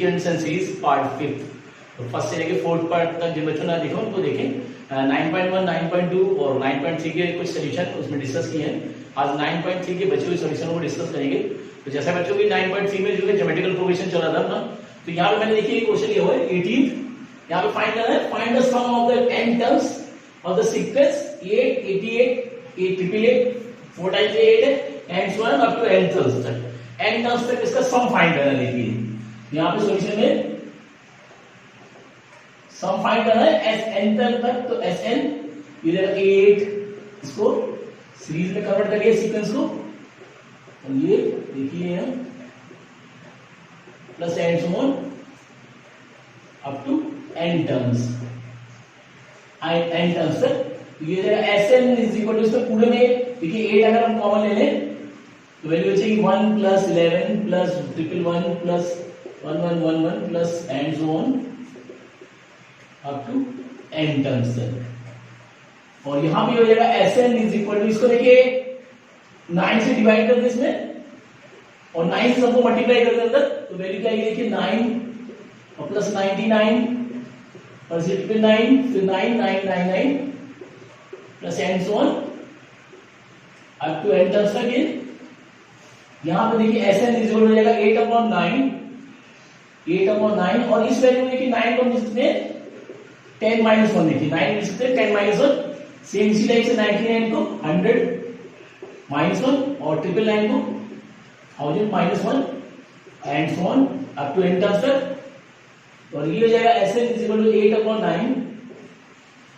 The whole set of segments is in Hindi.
Sequence and series part 5। तो फर्स्ट से लेके 4th पार्ट तक जिन बच्चों ने देखो उनको देखें। 9.1, 9.2 और 9.3 के कुछ सोल्यूशन उसमें डिस्कस किए हैं। आज 9.3 के बचे हुए सोल्यूशन को डिस्कस करेंगे। तो जैसा बच्चों की 9.3 में जो है ज्योमेट्रिकल प्रोग्रेशन चल रहा था अपना, तो यहाँ पे मैंने देखिए क्वेश्चन ये हुआ है 18th। यहाँ पे फाइंड करना है, find the sum of the n terms of the sequence 8, 88, 888, 4 times 8 है and so on up to n terms तक। n टर्म्स तक इसका सम फाइंड करना है। देखिए यहाँ पे सोल्यूशन में सम फाइंड करना है Sn तक। तो Sn इधर 8, इसको सीरीज में कन्वर्ट करिए सीक्वेंस को, और ये देखिए plus and so on up to n terms, n terms तक। ये जगह Sn इज इक्वल टू इसमें पूरे में देखिए 8 अगर हम कॉमन ले लें तो वैल्यू हो जाएगी 1 plus 11 plus 111 plus 1111 plus and so on up to n terms तक। और यहां भी हो जाएगा Sn इज इक्वल टू, इसको देखिए 9 से डिवाइड कर दे इसमें और 9 से सबको मल्टीप्लाई कर दे अंदर, तो वैल्यू क्या आएगी देखिए 9 और प्लस 99 और 9, फिर 9999 plus and so on up to n terms तक। यहां पे देखिए Sn इज इक्वल हो जाएगा 8/9 और इस वैल्यू में देखिए 9 को लिखते हैं 10 माइनस 1, देखिए 9 लिख सकते हैं 10 माइनस 1। सेम इसी टाइप से 99 को 100 माइनस 1 और 999 को 1000 minus 1 and so on up to n terms तक। और ये हो जाएगा Sn इज इक्वल टू 8/9।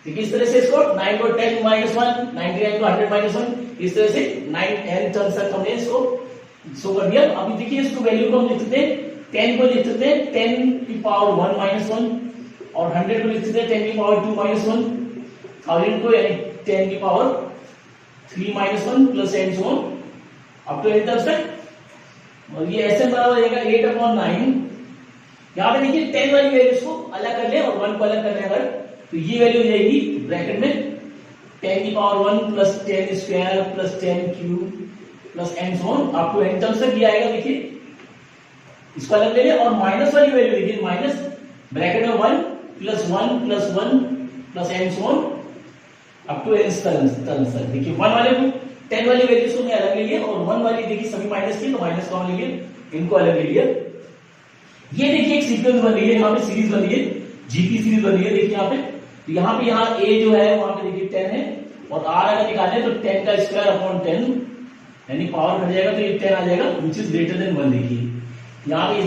देखिए इस तरह से इसको 9 को 10 माइनस 1, 99 को 100 माइनस 1, इस तरह से 9n टर्म्स तक हमने इसको शो कर दिया। अभी देखिए इसको वैल्यू को हम लिख सकते हैं 10 को लिख सकते हैं 10 की पावर 1 माइनस 1 और 100 को लिख सकते हैं 10 की पावर 2 माइनस 1, 1000 को यानी 10 की power 3 minus 1 plus and so on up to n तक। और ये Sn बराबर हो जाएगा 8/9। यहाँ पे देखिए 10 वाली वैल्यूज को अलग कर ले और 1 को अलग कर ले अगर, तो ये वैल्यू हो जाएगी ब्रैकेट में 10 की power 1 plus 10 square plus 10 cube plus and so on up to n terms तक ये आएगा। देखिए इसको अलग ले लें और माइनस वाली वैल्यू देखिए माइनस ब्रैकेट में 1 plus 1 plus 1 plus and so on up to n terms तक। देखिए 1 वाले को 10 वाली वैल्यूज को अलग ले लिया और 1 वाली देखिए सभी माइनस की, तो माइनस कॉमन ले लिया, इनको अलग ले लिया। ये देखिए एक सीक्वेंस बन रही है, यहाँ पे सीरीज बन रही है, जी की सीरीज बन रही है। देखिए यहाँ पे, तो यहाँ पे यहाँ a जो है वहां पे देखिए 10 है और r अगर निकाले तो 10 का स्क्वायर अपॉन 10 यानी पावर घट जाएगा तो ये 10 आ जाएगा विच इज ग्रेटर देन 1। देखिए यहाँ पे इस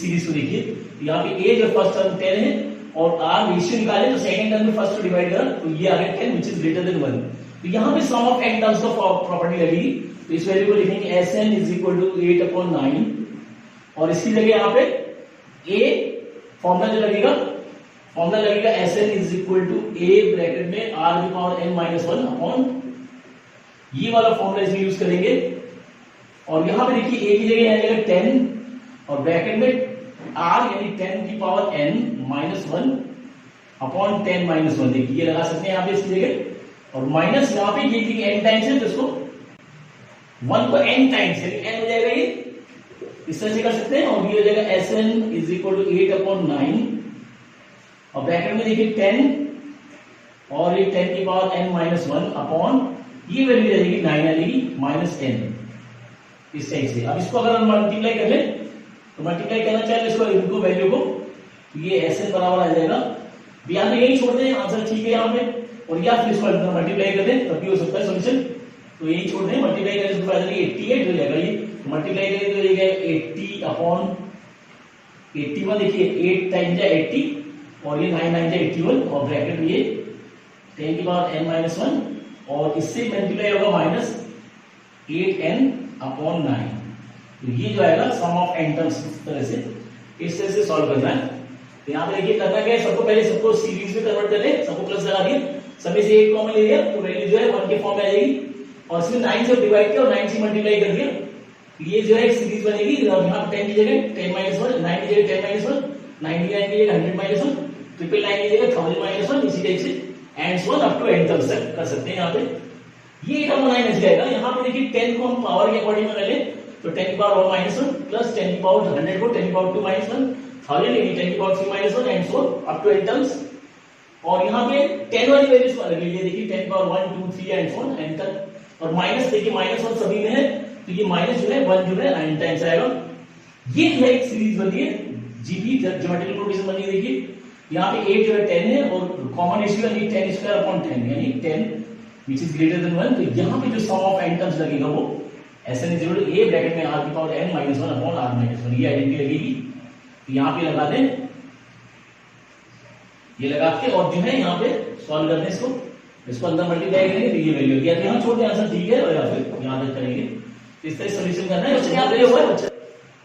सीरीज को देखिए, यहाँ पे a जो फर्स्ट टर्म 10 है और r रेशियो निकाले तो सेकंड टर्म में फर्स्ट को डिवाइड करा तो ये आ गया 10 विच इज ग्रेटर देन 1। तो यहाँ पे सम ऑफ n टर्म्स का प्रॉपर्टी लगेगी, तो इस वैल्यू को लिखेंगे Sn इज इक्वल टू 8/9 और इसकी जगह यहाँ पे a फॉर्मूला जो लगेगा, फॉर्मूला लगेगा Sn is equal to a bracket में r की पावर n माइनस 1 अपॉन ये वाला फॉर्मूला इसमें यूज करेंगे। और यहां पे देखिए a की जगह आ जाएगा 10 और ब्रैकेट में r यानी 10 की power n minus 1 upon 10 minus 1। देखिए ये लगा सकते हैं यहाँ पे इसकी जगह, और माइनस यहाँ पे ये n टाइम्स है तो इसको 1 को n टाइम्स यानी n हो जाएगा, ये इस तरह से कर सकते हैं। और ये हो जाएगा Sn इज इक्वल टू 8/9 और ब्रैकेट में देखिए 10 और ये 10 की पावर n माइनस 1 अपॉन ये वैल्यू आ जाएगी 9 आ जाएगी माइनस 10 इस टाइप से। अब इसको अगर हम मल्टीप्लाई कर ले तो मल्टीप्लाई करना चाहे इसको इनको वैल्यू को, तो ये Sn बराबर आ जाएगा, यहाँ तो यही छोड़ दें आंसर ठीक है यहाँ पे, और या फिर इसको मल्टीप्लाई कर दें तब भी हो सकता है सोल्यूशन, तो यही छोड़ दें। मल्टीप्लाई करें तो 88 हो जाएगा, ये मल्टीप्लाई करें तो हो जाएगा 80 अपॉन 81। देखिए 8 टाइम्स 80 और ये 9 9 81 और ब्रैकेट ये 10 की पावर n माइनस 1 और इससे मल्टीप्लाई होगा माइनस 8n/9। तो ये जो आएगा सम ऑफ n टर्म्स इस तरह से सॉल्व करना है। तो यहाँ पे देखिए करना क्या है, सबको पहले सबको सीरीज में कन्वर्ट कर ले, सबको प्लस लगा दिया, सभी से एक कॉमन ले लिया तो वैल्यू जो है 1 के फॉर्म में आ जाएगी और इसमें 9 से डिवाइड किया और 9 से मल्टीप्लाई कर दिया, ये जो है एक सीरीज बनेगी। और यहाँ 10 की जगह 10 माइनस 1, 9 की जगह 10 माइनस 1, 99 की जगह 100 माइनस 1, 999 की जगह 1000 माइनस 1, इसी टाइप से and so on up to n तक कर सकते हैं। यहाँ पे ये 8/9 बच जाएगा। यहाँ पे देखिए 10 को हम पावर के अकॉर्डिंग में ले, तो 10 की पावर 1 माइनस 1 प्लस 10 की पावर 100 को 10 की पावर 2 माइनस 1 1000 यानी 10 की power 3 minus 1 and so up to n terms. और यहाँ पे 10 वाली वैल्यूज को अलग लीजिए, देखिए 10 की power 1 2 3 and so on n तक। और माइनस देखिए माइनस 1 सभी में है, तो ये माइनस जो है 1 जो है n टाइम्स आएगा। ये जो है एक सीरीज बनी है जीपी ज्योमेट्रिकल प्रोग्रेशन बनी है। देखिए यहाँ पे 8 जो है 10 है और कॉमन रेशियो यानी 10 स्क्वायर अपॉन 10 यानी 10 which is greater than 1। तो यहाँ पे जो सम ऑफ n टर्म्स लगेगा वो Sn is equal to a bracket में r की power n minus 1 upon r minus 1, ये आइडेंटिटी लगेगी। तो यहाँ पे लगा दें, ये लगा के और जो है यहाँ पे सॉल्व करते हैं इसको अंदर मल्टीप्लाई करेंगे तो ये वैल्यू या यहाँ छोड़ दें आंसर, ठीक है, और या फिर यहाँ तक करेंगे। तो इस तरह सोल्यूशन करना है। उसके बाद ये हुआ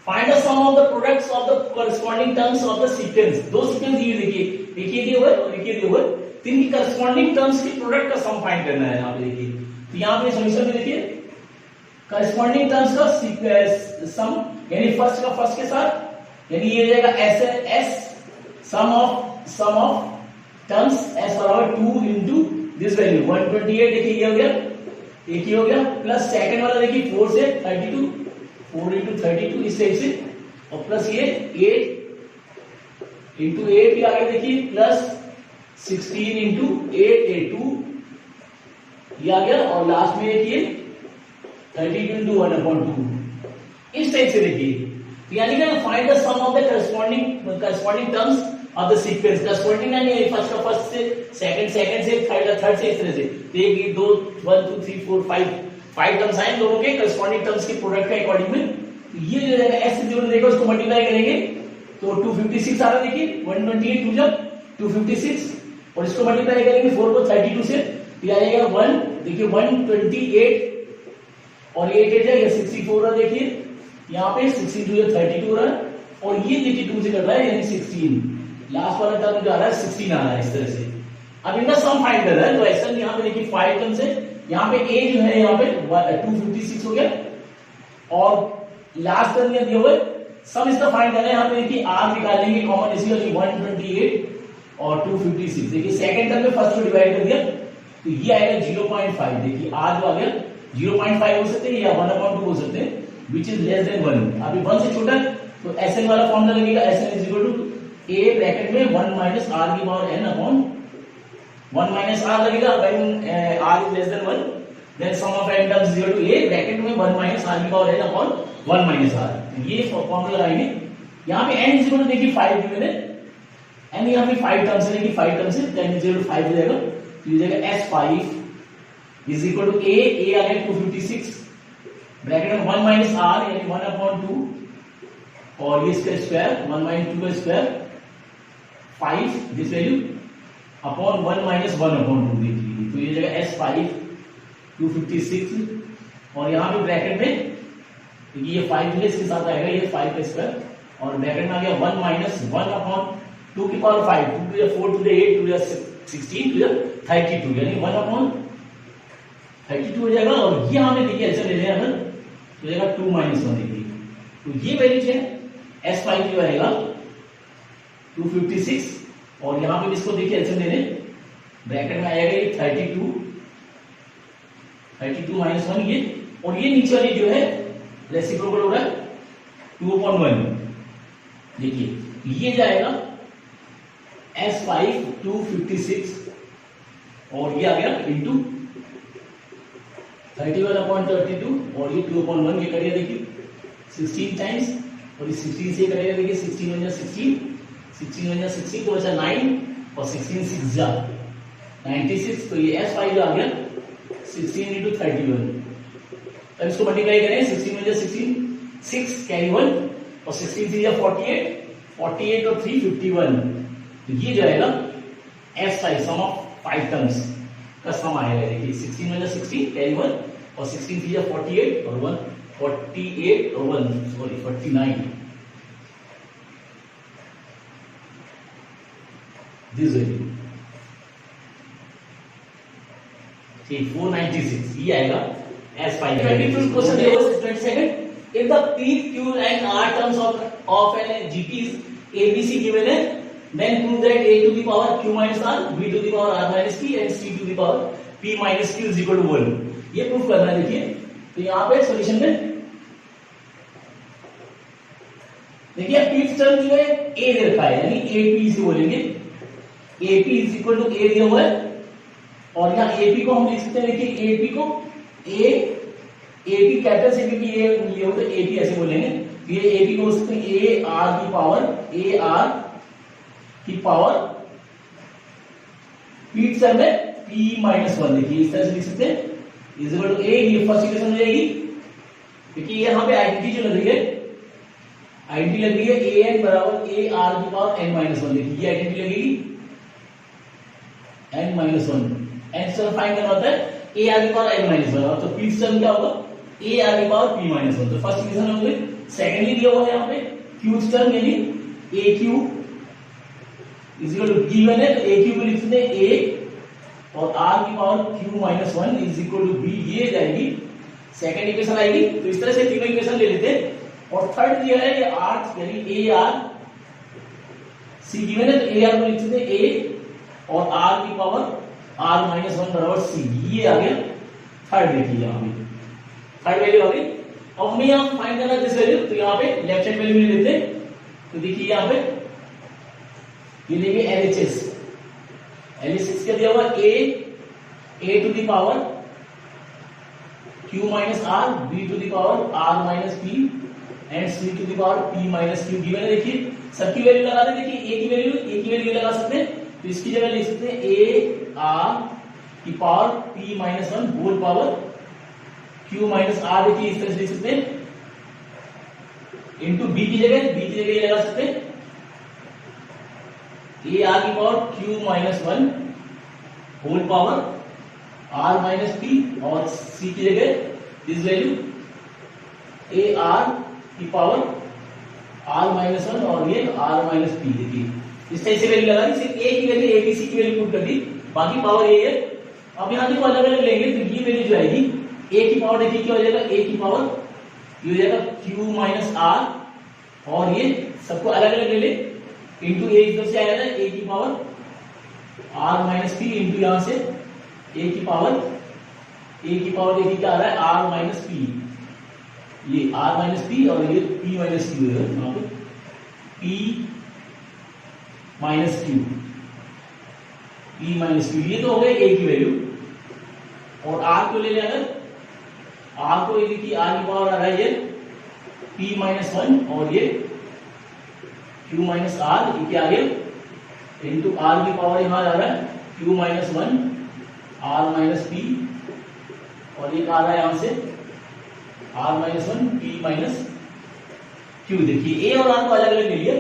find the sum of the products of the corresponding terms of the sequence. दो सीक्वेंस दिए, देखिए एक ये दिया हुआ है और एक ये दिया हुआ है, तीन की कॉरस्पॉन्डिंग टर्म्स के प्रोडक्ट का सम फाइंड करना है। यहाँ पे देखिए, तो यहाँ पे सॉल्यूशन में देखिए कॉरस्पॉन्डिंग टर्म्स का सम यानी फर्स्ट का फर्स्ट के साथ, यानी ये जाएगा S sum of terms S बराबर 2 इनटू दिस वैल्यू 128, देखिए ये हो गया, एक ही हो गया, प्लस सेकंड वाला देखिए 4 से 32 4 इंटू 32 इस टाइप से, और प्लस ये 8 इंटू 8 भी आगे देखिए, प्लस 16 इंटू 8 2 ये आ गया, और लास्ट में देखिए 32 इंटू 1/2 इस टाइप से देखिए। यानी कि find the sum of the corresponding terms of the sequence. Corresponding यानी फर्स्ट का फर्स्ट से सेकंड से थर्ड का थर्ड से, इस तरह से एक 2 1 2 3 4 5 टर्म्स आए दोनों के कॉरस्पॉन्डिंग टर्म्स के प्रोडक्ट के अकॉर्डिंग में। तो ये जो है एस जो देखो उसको मल्टीप्लाई करेंगे तो 256 आ रहा है, देखिए 128 टू जब 256, और इसको मल्टीप्लाई करेंगे 4 को 32 से, ये आएगा 1 देखिए 128 और ये 8 जाएगा 64 रहा, देखिए यहाँ पे 62 32 रहा है, और ये देखिए 2 से कट रहा है यानी 16, लास्ट वाला टर्म जो आ रहा है 16 आ रहा है इस तरह से। अब इनका सम फाइंड कर रहा है, तो ऐसा यहाँ पे देखिए 5 टर्म्स है, यहाँ पे a जो है यहाँ पे 256 हो गया, और लास्ट टर्म दिया हुआ है, सम इसका फाइंड करना है। यहाँ पे देखिए r निकालेंगे कॉमन इसी वाली 128 और 256, देखिए सेकंड टर्म में फर्स्ट को डिवाइड कर दिया तो ये आएगा 0.5, देखिए r जो आ गया 0.5 हो सकते हैं या 1/2 हो सकते हैं, विच इज लेस देन 1। अभी 1 से छोटा तो Sn वाला फॉर्मूला लगेगा, Sn is equal to a bracket में 1 माइनस r की power n upon 1 minus r लगेगा when r is less than 1, then sum of n terms is equal to a bracket में 1 माइनस r की power n upon 1 minus r। ये फॉर्मूला लगाएंगे। यहाँ पे n इज इक्वल टू देखिए 5 गिवन है, n यहाँ पे 5 टर्म्स है, देखिए 5 टर्म्स है, 10 इज इक्वल टू 5 हो जाएगा, तो ये जाएगा s5 is equal to a आ गया 256 ब्रैकेट में 1 माइनस r यानी 1/2 और ये इसका स्क्वायर 1 माइनस 2 का square 5 this value upon 1 minus 1/2 देखिए, तो ये जगह s5 256 और यहाँ पे ब्रैकेट में ये 5 जो है इसके साथ आएगा ये 5 का स्क्वायर, और ब्रैकेट में आ गया 1 माइनस 1/2 की power 5 2 to the 4 to the 8 to the 16 to the 32 यानी 1/32 हो जाएगा। और ये हमें देखिए ऐसे ले लें अगर तो जाएगा 2 माइनस 1 देखिए, तो ये वैल्यू है s5 जो आएगा 256, और यहाँ पे इसको देखिए ऐसे ले लें ब्रैकेट में आएगा ये 32 माइनस 1 ये, और ये नीचे वाली जो है रेसिप्रोकल हो रहा है 2/1 देखिए, ये जाएगा s5 256 और ये आ गया इंटू 31/32 और ये 2/1 ये करिए देखिए 16 टाइम्स, और ये 16 से करेगा देखिए 16 1 जा 16 तो बचा 9 और 16 6 जा 96, तो ये s5 जो आ गया 16 into 31। अब इसको मल्टीप्लाई करें 16 1 जा 16 6 कैरी 1 और 16 3 जा 48 और 3 51, तो ये जो आएगा s5 सम ऑफ 5 टर्म्स का सम आएगा देखिए 16 1 जा 16 कैरी 1 और 16 3 जा 48 और 1 48 और 1 सॉरी 49 दिस वैल्यू ठीक 496 ये आएगा s5। 22 क्वेश्चन है 22nd if the p q and r terms of an GP is abc given है then prove that a to the power q minus r b to the power r minus p and c to the power p minus q is equal to 1। ये प्रूफ करना है देखिए, तो यहाँ पे सॉल्यूशन में देखिए पीट टर्म जो है ए दे रखा है, यानी एपी से बोलेंगे, एपी इज इक्वल टू ए दिया हुआ है, और यहाँ एपी को हम लिख सकते हैं, देखिए एपी को एपी कैपिटल से, क्योंकि ये लिए हो तो एपी ऐसे बोलेंगे, तो ये एपी को हो सकते हैं ए आर की पावर पीट टर्म है पी माइनस वन, देखिए इस तरह से लिख सकते हैं, इज इक्वल टू ए, ये फर्स्ट इक्वेशन हो जाएगी, क्योंकि यहाँ पे आइडेंटिटी जो लग रही है, आइडेंटिटी लग रही है ए एन बराबर ए आर की पावर एन माइनस वन, देखिए ये आइडेंटिटी लगेगी एन माइनस वन, एन से फाइंड करना होता है ए आर की पावर एन माइनस वन, तो पी टर्म क्या होगा ए आर की पावर पी माइनस वन, तो फर्स्ट इक्वेशन हो गई। सेकेंडली दिया हुआ है यहाँ पे क्यू टर्म, यानी a q is equal to given है, तो ए क्यू को लिख सकते हैं ए और आर की power Q minus one is equal to B, ये जाएगी सेकेंड इक्वेशन आएगी। तो इस तरह से तीनों इक्वेशन ले लेते हैं, और थर्ड दिया है ये आर, यानी ए आर सी गिवन है, तो ए आर को लिख सकते हैं ए और आर की पावर आर माइनस वन बराबर सी, ये आ गया थर्ड, देखिए यहाँ पे थर्ड वैल्यू आ गई। अब हमें यहाँ फाइंड करना है दिस वैल्यू, तो यहाँ पे लेफ्ट हैंड वैल्यू ले लेते हैं, तो देखिए यहाँ पे ये लेंगे एलएचएस, एलएचएस क्या दिया हुआ a to the power Q minus r, b to the power are minus p and c to the power P minus q given है। देखिए सबकी वैल्यू लगा दें, देखिए ए की वैल्यू लगा सकते हैं, तो इसकी जगह लिख सकते हैं ए आर की power P minus one whole power Q minus R, देखिए इस तरह से लिख सकते हैं, इंटू बी की जगह ये लगा सकते हैं ए आर की power Q minus one whole power are minus P, और सी की जगह दिस वैल्यू ए आर की पावर आर माइनस वन और ये आर माइनस पी, देखिए इस तरह से वैल्यू लगा दी, सिर्फ ए की वैल्यू ए बी सी की वैल्यू पुट कर दी, बाकी पावर ए है। अब यहाँ देखो अलग अलग लेंगे, तो ये वैल्यू जो आएगी ए की पावर, देखिए क्या हो जाएगा ए की पावर ये हो जाएगा क्यू माइनस आर, और ये सबको अलग अलग ले ले, इंटू ए इधर से आएगा ए की power are minus P, into यहां से ए की पावर देखिए क्या आ रहा है आर माइनस पी, ये आर माइनस पी और ये पी माइनस क्यू है, यहाँ पे पी माइनस क्यू, ये तो हो गए ए की वैल्यू, और आर को ले लें, अगर आर को देखिए आर की पावर आ रहा है ये पी माइनस वन और ये क्यू माइनस आर, ये क्या आ गया इंटू आर की पावर यहां आ रहा है Q minus one R minus P, और एक आ रहा है यहां से R minus one P minus Q, देखिए ए और आर को अलग अलग ले लिया।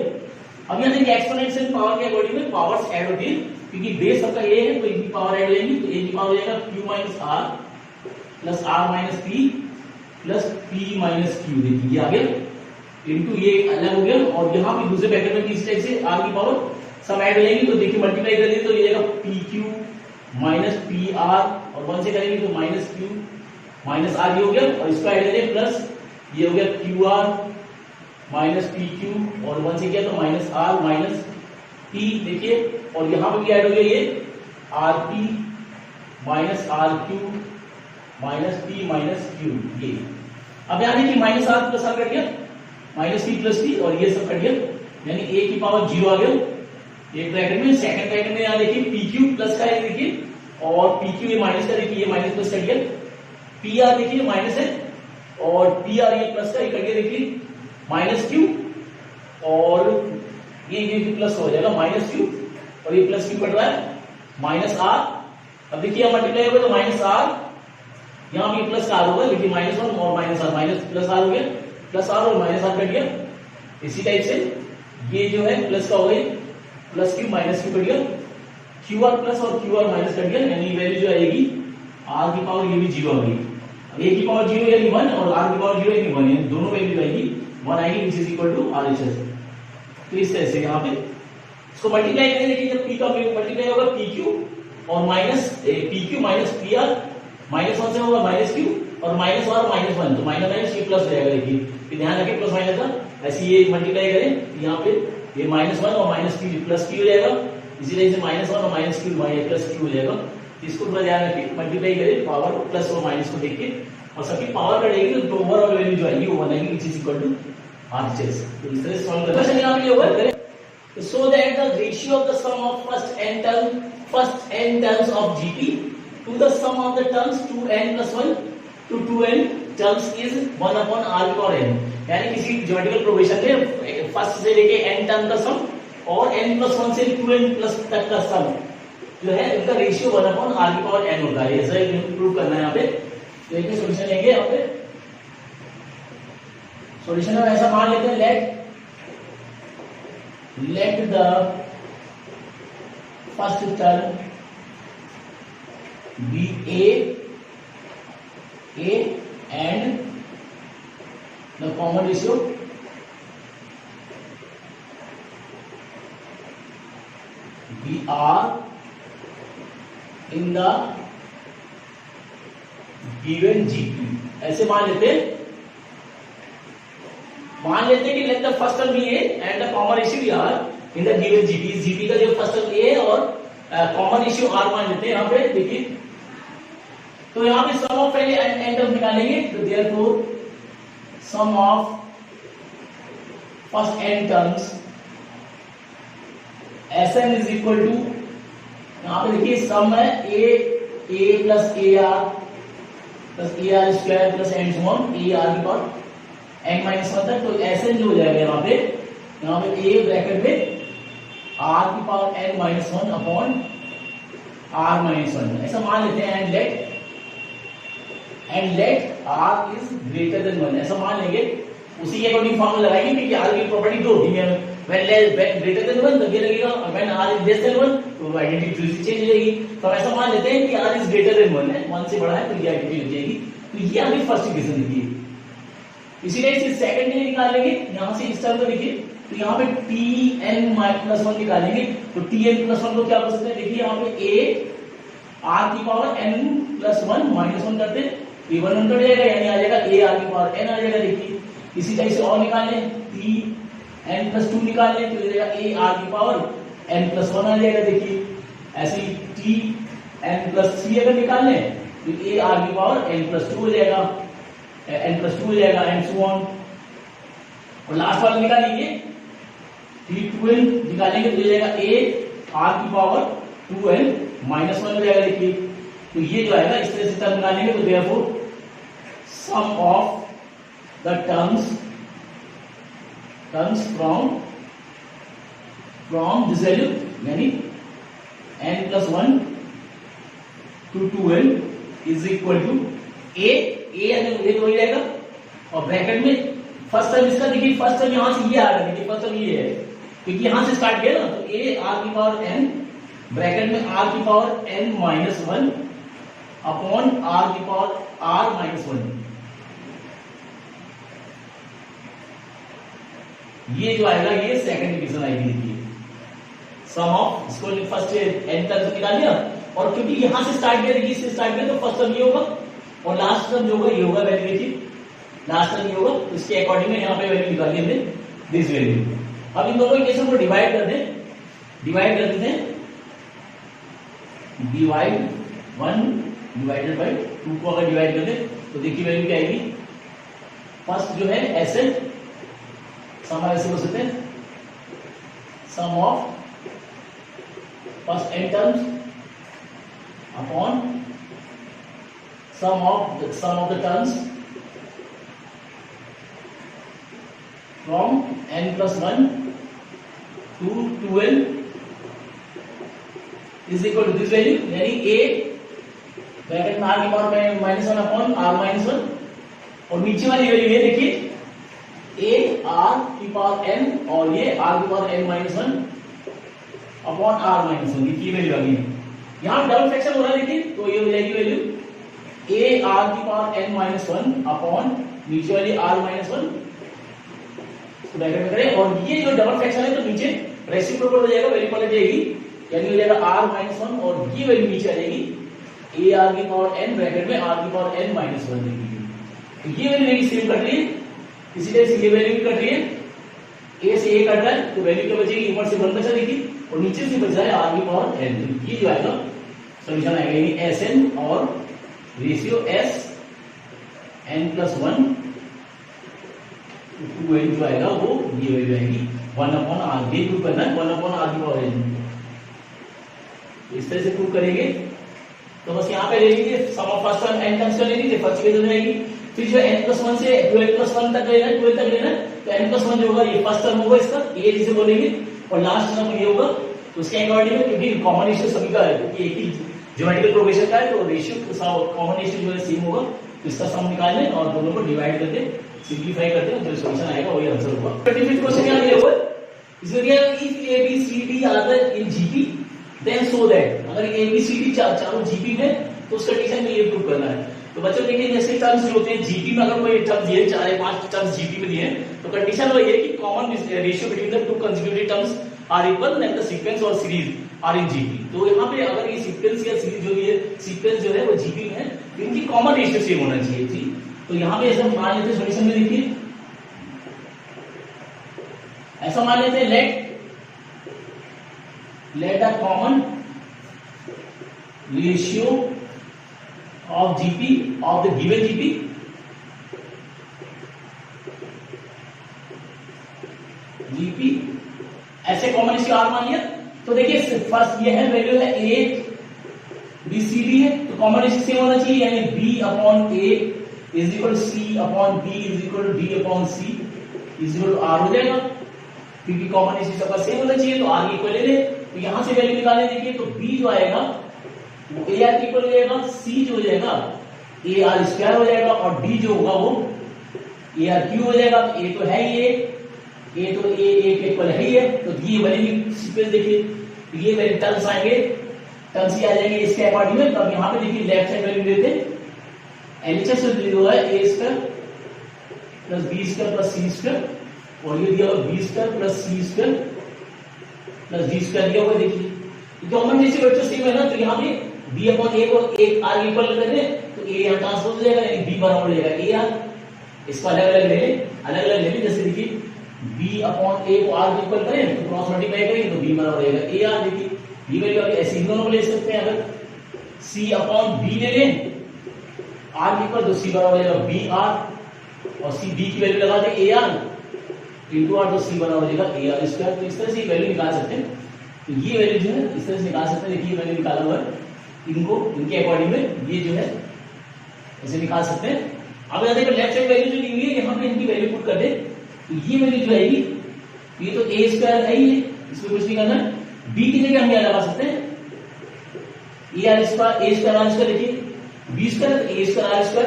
अब यहाँ देखिए एक्सपोनेंशियल पावर के अकॉर्डिंग में पावर्स ऐड होती है, क्योंकि बेस सबका ए है तो ए की पावर ऐड हो जाएगी, तो ए की पावर हो जाएगा Q minus R plus R minus P plus P minus Q, देखिए ये आ गया इंटू ये अलग हो गया, और यहाँ पे दूसरे ब्रैकेट में किस टाइप से आर की पावर सब ऐड हो जाएंगी, तो देखिए मल्टीप्लाई कर देंगे तो ये जाएगा P Q minus P R, और वन से करेंगे तो माइनस क्यू माइनस आर, ये हो गया, और इसको ऐड करेंगे प्लस ये हो गया Q R minus P Q, और वन से किया तो माइनस आर माइनस पी, देखिए, और यहाँ पे भी ऐड हो गया ये R P minus R Q minus P minus Q, ये अब यहाँ देखिए minus R plus R cut गया, माइनस पी प्लस पी, और ये सब कट गया, यानी ए की पावर जीरो आ गया एक ब्रैकेट में। सेकंड ब्रैकेट में यहाँ देखिए पी क्यू प्लस का है, देखिए, और पी क्यू ये माइनस का, देखिए ये माइनस प्लस कट गया, पी आर देखिए माइनस है और पी आर ये प्लस का, ये कट गया, देखिए माइनस क्यू, और ये प्लस हो जाएगा माइनस क्यू, और ये प्लस क्यू कट रहा है माइनस आर। अब देखिए यहाँ मल्टीप्लाई होगा तो माइनस आर, यहाँ भी प्लस का आर होगा, लेकिन माइनस वन और minus R, minus plus R हो गया, प्लस आर और माइनस आर कट गया। इसी टाइप से ये जो है प्लस का हो गया, plus Q minus Q cut गया, क्यू आर प्लस और क्यू आर माइनस कट गया, यानी वैल्यू जो आएगी आर की पावर ये भी जीरो आ गई, ए की पावर जीरो यानी वन और आर की पावर जीरो यानी वन, यानी दोनों वैल्यू आएगी वन आएगी, which is equal to R H S. तो इस तरह से यहाँ पे इसको मल्टीप्लाई करें, देखिए जब पी का मल्टीप्लाई होगा पी क्यू और minus P Q minus P R, minus one से होगा माइनस क्यू और माइनस आर माइनस वन, तो माइनस माइनस ये प्लस हो जाएगा, देखिए ध्यान रखें प्लस माइनस का, ऐसे ये मल्टीप्लाई करें यहाँ पे ये माइनस वन और माइनस क्यू प्लस क्यू हो जाएगा, इसी तरह से माइनस वन और माइनस क्यू प्लस क्यू हो जाएगा। इसको थोड़ा ध्यान रखें, मल्टीप्लाई करें पावर प्लस और माइनस को देख के, और सबकी पावर कटेगी तो ओवरऑल वैल्यू जो आएगी वो वन आएगी, which is equal to RHS। तो इस तरह से सॉल्व करना है। यहाँ पे ये होगा so that the ratio of the sum of first n terms of GP to the sum of the terms 2n plus 1 to 2n terms is 1 upon r power n। यानी किसी ज्योमेट्रिकल प्रोग्रेशन में फर्स्ट से लेके n टर्म का सम और n plus 1 से 2n प्लस तक का सम जो है उनका रेशियो 1 upon r की पावर n होता है। ऐसा प्रूव करना है यहाँ पे। तो एक सॉल्यूशन लेंगे यहाँ पे। सॉल्यूशन में ऐसा मान लेते हैं let the first term be a and the common ratio be r in the given GP। ऐसे मान लेते हैं कि let the first term be A and the common ratio be R in the given GP. GP का जो फर्स्ट टर्म ए और कॉमन रेशियो आर मान लेते हैं। यहाँ पे देखिए तो यहाँ पे सम ऑफ पहले एन टर्म निकालेंगे। तो therefore sum of first n terms Sn is equal to, यहाँ पे देखिए सम है a plus a r plus a r square plus and so on a are की पावर n माइनस 1 तक। तो Sn जो हो जाएगा यहाँ पे a ब्रैकेट में r की power n minus 1 upon r minus 1 ऐसा मान लेते हैं। And let r is greater than 1 ऐसा मान लेंगे। उसी के अकॉर्डिंग फॉर्मूला लगाएंगे कि r की प्रॉपर्टी दो होती है। व्हेन ग्रेटर देन 1 तब ये लगेगा, when r is less than 1 तो आइडेंटिटी चेंज हो जाएगी। तो ऐसा मान लेते हैं कि r इज ग्रेटर देन 1 है, 1 से बड़ा है तो ये आइडेंटिटी हो जाएगी। तो ये हमें फर्स्ट इक्वेशन देखिए। इसी तरह से सेकंड के लिए निकालेंगे। यहां से इस टर्म को देखिए तो यहाँ पे tn प्लस 1 निकालेंगे। तो tn प्लस 1 को क्या कर सकते हैं, देखिए यहाँ पे a r की पावर n प्लस 1 माइनस 1 करते ये 1 कट जाएगा यानी आ जाएगा a r की पावर n आ जाएगा। देखिए इसी तरह से और निकाल लें tn प्लस 2 निकाल लें तो जाएगा a r की पावर n प्लस 1 आ जाएगा। देखिए ऐसे ही tn प्लस 3 अगर निकाल लें तो a r की पावर n प्लस 2 हो जाएगा, n प्लस 2 हो जाएगा एंड सो ऑन। और लास्ट वाला निकालेंगे t2n निकालेंगे तो जाएगा a r की पावर 2n माइनस 1 हो जाएगा। देखिए तो ये जो आएगा इस तरह से टर्म निकालेंगे। तो therefore sum of the terms from this value यानी n plus 1 to 2n is equal to a ये तो हो जाएगा। और ब्रैकेट में फर्स्ट टर्म इसका देखिए, फर्स्ट टर्म यहां से ये आ रहा है। देखिए फर्स्ट टर्म ये है क्योंकि यहां से स्टार्ट किया ना। तो a r की पावर n ब्रैकेट में r की power n minus 1 upon r की पावर r माइनस 1। ये जो आएगा ये सेकंड इक्वेशन आएगी। देखिए सम ऑफ इसको फर्स्ट n तक निकाल लिया और क्योंकि यहां से स्टार्ट किया, देखिए इससे स्टार्ट किया तो फर्स्ट टर्म ये होगा और लास्ट टर्म जो होगा ये होगा। वैल्यू देखिए लास्ट टर्म ये होगा तो इसके अकॉर्डिंग में यहाँ पे वैल्यू निकाली हमने दिस वैल्यू। अब इन दोनों इक्वेशन को डिवाइड कर देते हैं। डिवाइड 1 डिवाइडेड बाय 2 को अगर डिवाइड कर दे तो देखिए वैल्यू क्या आएगी। फर्स्ट जो है Sn सम ऐसे हो सकते हैं sum of first n terms upon sum of the terms from n plus 1 to 2n is equal to this value यानी a ब्रैकेट में r की power minus 1 upon r minus 1 और नीचे वाली वैल्यू ये देखिए a r की पावर n और ये r की power n minus 1 upon r minus 1 की वैल्यू आ गई। यहाँ डबल फ्रैक्शन हो रहा है देखिए तो ये हो जाएगी वैल्यू a r की पावर n माइनस 1 अपॉन नीचे वाली r माइनस 1 ब्रैकेट में करें और ये जो डबल फ्रैक्शन है तो नीचे रेसिप्रोकल हो जाएगा, वैल्यू पलट जाएगी यानी हो जाएगा r माइनस 1 और ये वैल्यू नीचे आ जाएगी a r की पावर n ब्रैकेट में r की पावर n माइनस 1 देगी। तो ये वैल्यू मेरी सेम कट रही है। इसी तरह से ये वैल्यू भी कट रही है, a से a कट रहा है तो वैल्यू क्या बचेगी, ऊपर से 1 बचा देखिए और नीचे से बच रहा है r की पावर n। ये जो आएगा सॉल्यूशन आएगा यानी Sn और ratio S n plus 1 to value जो आएगा वो ये वैल्यू आएगी 1/r। ये प्रूव करना है 1/r की पावर n। इस तरह से प्रूव करेंगे तो बस यहाँ पे ले लीजिए sum of first term n terms कर ले लीजिए, फर्स्ट इक्वेशन रहेगी। फिर जो n+1 से 12+1 तक लेना है, 12 तक लेना है, तो n+1 जो होगा ये फर्स्ट टर्म होगा इसका, a जिसे बोलेंगे, और लास्ट टर्म ये होगा। तो उसके अकॉर्डिंग में क्योंकि कॉमन रेशियो सभी का है, क्योंकि एक ही ज्योमेट्रिकल प्रोग्रेशन का है, तो रेशियो कॉमन रेशियो जो है सेम होगा। तो इसका सम निकालने और दोनों को डिवाइड करके सिंपलीफाई करते हैं, जो सॉल्यूशन आएगा वही आंसर होगा। 25th क्वेश्चन क्या दिया हुआ है, इसमें दिया if a b c d are in GP then so that, अगर a b c d चारों जीपी में तो उस कंडीशन में ये प्रूव करना है। तो बच्चों देखिए जैसे टर्म्स जो होते हैं जीपी में, अगर कोई टर्म दिए 4 या 5 टर्म्स जीपी में दिए हैं, तो कंडीशन वो ये है कि common ratio between the two consecutive terms are equal and the sequence और सीरीज आर इन जीपी। तो यहाँ पे अगर ये सीक्वेंस या सीरीज जो है, सीक्वेंस जो है वो जीपी में है, तो इनकी कॉमन रेशियो सेम होना चाहिए थी। तो यहाँ पे ऐसा मान लेते हैं सॉल्यूशन में, देखिए ऐसा मान लेते हैं let the common ratio of GP of the given GP ऐसे कॉमन रेशियो R मान लिया। तो देखिए फर्स्ट ये है वैल्यू है A B C D है, तो कॉमन रेशियो सेम होना चाहिए, यानी B/A is equal C/B is equal D/C is equal R हो जाएगा, क्योंकि कॉमन रेशियो सबका सेम होना चाहिए। तो R की इक्वल ले ले, तो यहां से वैल्यू निकालें। देखिए तो B जो आएगा वो AR की इक्वल हो जाएगा, C जो हो जाएगा AR² हो जाएगा, और D जो होगा वो AR³ हो जाएगा। तो A तो है ही A तो A के इक्वल है ही है, तो ये वैल्यू सीक्वेंस देखिए, तो ये वैल्यू टर्म्स आएंगे, टर्म्स ही आ जाएंगे इसके अकॉर्डिंग में। तो अब यहाँ पे देखिए लेफ्ट साइड वैल्यू देते हैं, LHS जो है A² plus B² plus C², और ये दिया हुआ B² plus C² plus D² दिया हुआ। देखिए कॉमन रेशियो बच्चों सेम है ना, तो यहाँ पे B/A को एक R इक्वल कर दें, तो A यहाँ ट्रांसपोज हो जाएगा, यानी B बराबर हो जाएगा AR। इसको अलग अलग ले लें, जैसे देखिए B/A को R इक्वल करें तो क्रॉस मल्टीप्लाई करेंगे तो B बराबर हो जाएगा AR। देखिए ये वैल्यू अभी ऐसे इन दोनों को ले सकते हैं, अगर C/B ले लें R इक्वल तो C बराबर हो जाएगा BR, और C B की वैल्यू लगा दें AR इंटू R, तो C बराबर हो जाएगा AR²। तो इस तरह से वैल्यू निकाल सकते हैं। तो ये वैल्यू जो है इस तरह से निकाल सकते हैं। देखिए वैल्यू निकाला हुआ है, इनको इनके अकॉर्डिंग में ये जो है ऐसे निकाल सकते हैं। अब यहाँ देखो लेफ्ट साइड वैल्यू जो ली हुई है, यहाँ पे इनकी वैल्यू पुट कर दे, तो ये वैल्यू जो आएगी, ये तो A² है ही है, इसमें कुछ नहीं करना है। B की जगह हम क्या लगा सकते हैं, A²R², देखिए B² तो A²R²,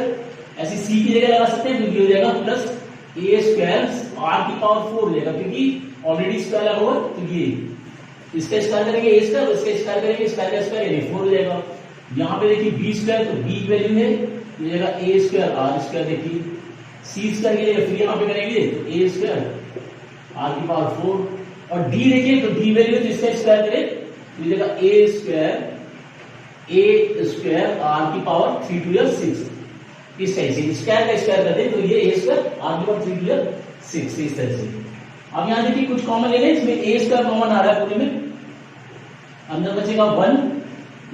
ऐसे C की जगह लगा सकते हैं, तो ये हो जाएगा प्लस A² R की पावर 4 हो जाएगा, क्योंकि ऑलरेडी स्क्वायर लगा हुआ। तो ये इसका स्क्वायर करेंगे A², इसका स्क्वायर करेंगे स्क्वायर का स्क्वायर, यानी 4 हो जाएगा। यहाँ पे देखिए B², तो B की वैल्यू है ये जाएगा A²R², देखिए C² की जगह फिर यहाँ पे करेंगे तो A² R की पावर 4, और D देखिए तो D वैल्यू है, इसका स्क्वायर करें तो ये जाएगा A² R की पावर 3 to 6। इस तरह से स्क्वायर का स्क्वायर कर दें तो ये A² R की पावर 3 to 6, इस तरह से। अब यहाँ देखिए कुछ कॉमन ले लें, इसमें A² कॉमन आ रहा है पूरे में, अंदर बचेगा 1,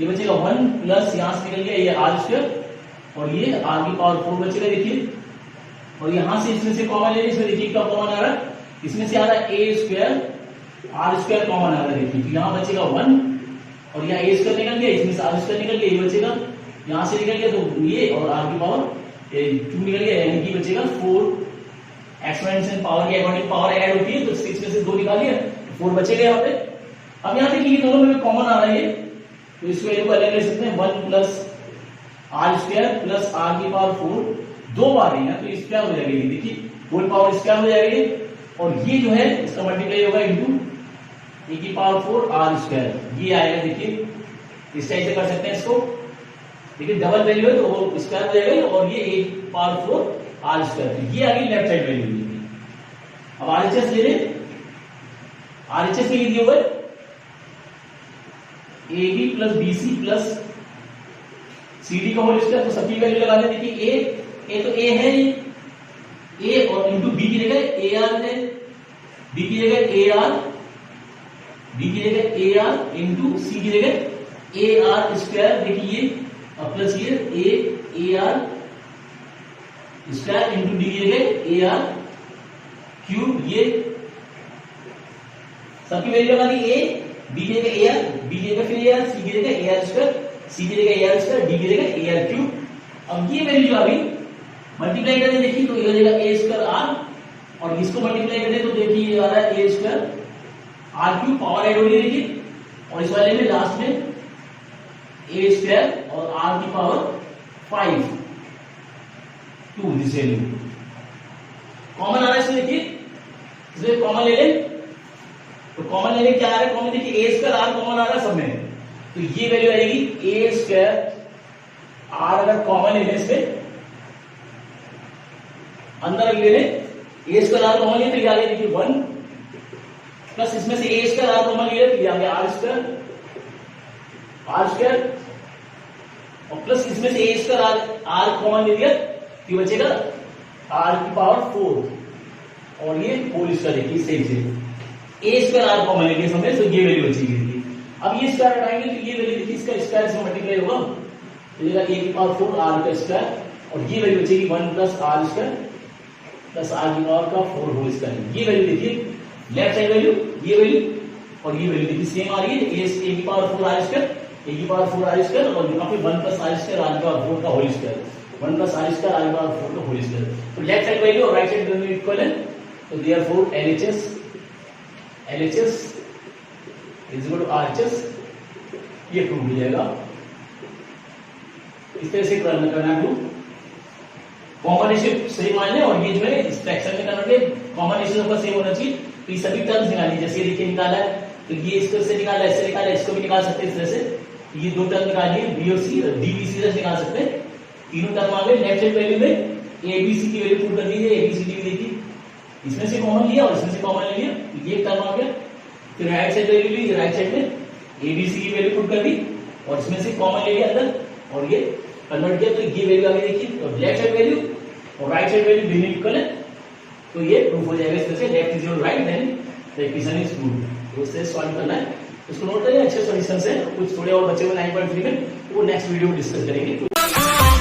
ये बचेगा 1 प्लस यहाँ से निकल गया ये R², और ये R की पावर 4 बचेगा। देखिए और यहाँ से इसमें से कॉमन ले, इसमें देखिए क्या कॉमन आ रहा है, इसमें से आ रहा है A² R² कॉमन आ रहा है। देखिए यहाँ बचेगा 1, और यहाँ A² निकल गया, इसमें से R² निकल गया, ये बचेगा, यहाँ से निकल गया तो ये, और R की पावर 2 निकल गया, यानी कि बचेगा 4। एक्सपोनेंशियल पावर के अकॉर्डिंग पावर ऐड होती है, तो 6 में से 2 निकालिए, 4 बचेगा यहाँ पे। अब यहाँ देखिए ये दोनों में कॉमन आ रहा है, तो इस वैल्यू को अलग ले सकते हैं, 1 प्लस R² प्लस R की पावर 4, 2 बार है ना, तो इस क्या हो जाएगा, ये देखिए होल पावर इसका हो जाएगी, और ये जो है इसका मल्टीप्लाई होगा इंटू A की पावर 4 R², ये आएगा। देखिए इस टाइप से कर सकते हैं इसको, देखिए डबल वैल्यू है तो वो स्क्वायर हो जाएगा, और ये A की पावर 4 R², ये आ गई लेफ्ट साइड वैल्यू। अब RHS ले लें, RHS के लिए दिया हुआ है AB plus BC plus CD का होल स्क्वायर, तो सबकी वैल्यू लगा दें। देखिए A तो A है, A और इंटू B की जगह AR है, B की जगह AR, B की जगह AR इंटू C की जगह AR²। देखिए प्लस ये AR² इंटू D की जगह AR क्यूब, ये सबकी वैल्यू लगा दी, ए बी की जगह ए आर, बी की जगह फिर ए आर, सी की जगह ए आर स्क्वायर, सी की जगह ए आर स्क्वायर, डी की जगह ए आर क्यूब। अब ये वैल्यू जो अभी मल्टीप्लाई करके देखिए तो ये हो जाएगा ए स्क्वायर आर, और इसको मल्टीप्लाई करते तो देखिए ये आ रहा है a square r cube, power add हो रही है देखिए, और इस वाले में लास्ट में ए स्क्वायर और आर की power 5 to this value common आ रहा है इसमें देखिए, इसमें कॉमन ले लें तो कॉमन लेने क्या आ रहा है, कॉमन देखिए ए स्क्वायर आर कॉमन आ रहा है सब में, तो ये वैल्यू आएगी ए स्क्वायर आर, अगर कॉमन ले लें इसमें अंदर ले लें ए स्क्वायर आर कॉमन लिया तो ये आ गया देखिए 1 प्लस इसमें से ए स्क्वायर आर कॉमन लिया तो ये आ गया आर स्क्वायर और प्लस इसमें से ए स्क्वायर आर कॉमन ले लिया तो बचेगा आर की पावर 4 और ये होल स्क्वायर देखिए सेम से ए स्क्वायर आर कॉमन ले लिया समझे, तो ये वैल्यू बचेगी देखिए। अब ये स्क्वायर हटाएंगे तो ये वैल्यू देखिए इसका स्क्वायर से मल्टीप्लाई होगा तो ये ए की पावर 4 आर का स्क्वायर और ये वैल्यू बचेगी 1 plus R square plus R की पावर का 4 होल स्क्वायर। ये वैल्यू देखिए लेफ्ट साइड वैल्यू ये वैल्यू और ये वैल्यू देखिए सेम आ रही है, ए की पावर 4 आर स्क्वायर, ए की पावर 4 आर स्क्वायर और यहाँ पे 1 प्लस आर स्क्वायर आर की पावर 4 का whole square, 1 plus R square R की पावर 4 का होल स्क्वायर। तो लेफ्ट साइड वैल्यू और राइट साइड वैल्यू इक्वल है, तो therefore LHS is equal to RHS, ये प्रूव हो जाएगा। इस तरह से करना प्रूव, कॉम्बिनेशन सही मान लें और ये जो है इस फ्रैक्शन में करना है कॉम्बिनेशन सबका सेम होना चाहिए। तो ये सभी टर्म्स निकालिए, जैसे देखिए निकाला है तो ये इसको से निकाला, इससे निकाला, इसको भी निकाल सकते हैं इस तरह से, ये दो टर्म निकालिए बी और सी, डी बी सी से निकाल सकते हैं, तीनों टर्म आ गए। लेफ्ट साइड वैल्यू में ए बी सी की वैल्यू पुट कर दीजिए, ए बी सी डी देखिए इसमें से कॉमन लिया और इसमें से कॉमन ले लिया, ये टर्म आ गया। फिर राइट साइड वैल्यू ली, राइट साइड में ए बी सी की वैल्यू पुट कर दी और इसमें से कॉमन ले लिया अंदर और ये कन्वर्ट किया, तो ये वैल्यू आ गई देखिए, तो लेफ्ट साइड वैल्यू और राइट साइड वैल्यू दोनों इक्वल है, तो ये प्रूफ हो जाएगा इस तरह से left is your right then the equation is true. तो उससे सॉल्व करना है, उसको नोट करिए, अच्छे सॉल्यूशन है। कुछ थोड़े और बचे हुए 9.3 में वो नेक्स्ट वीडियो में डिस्कस करेंगे।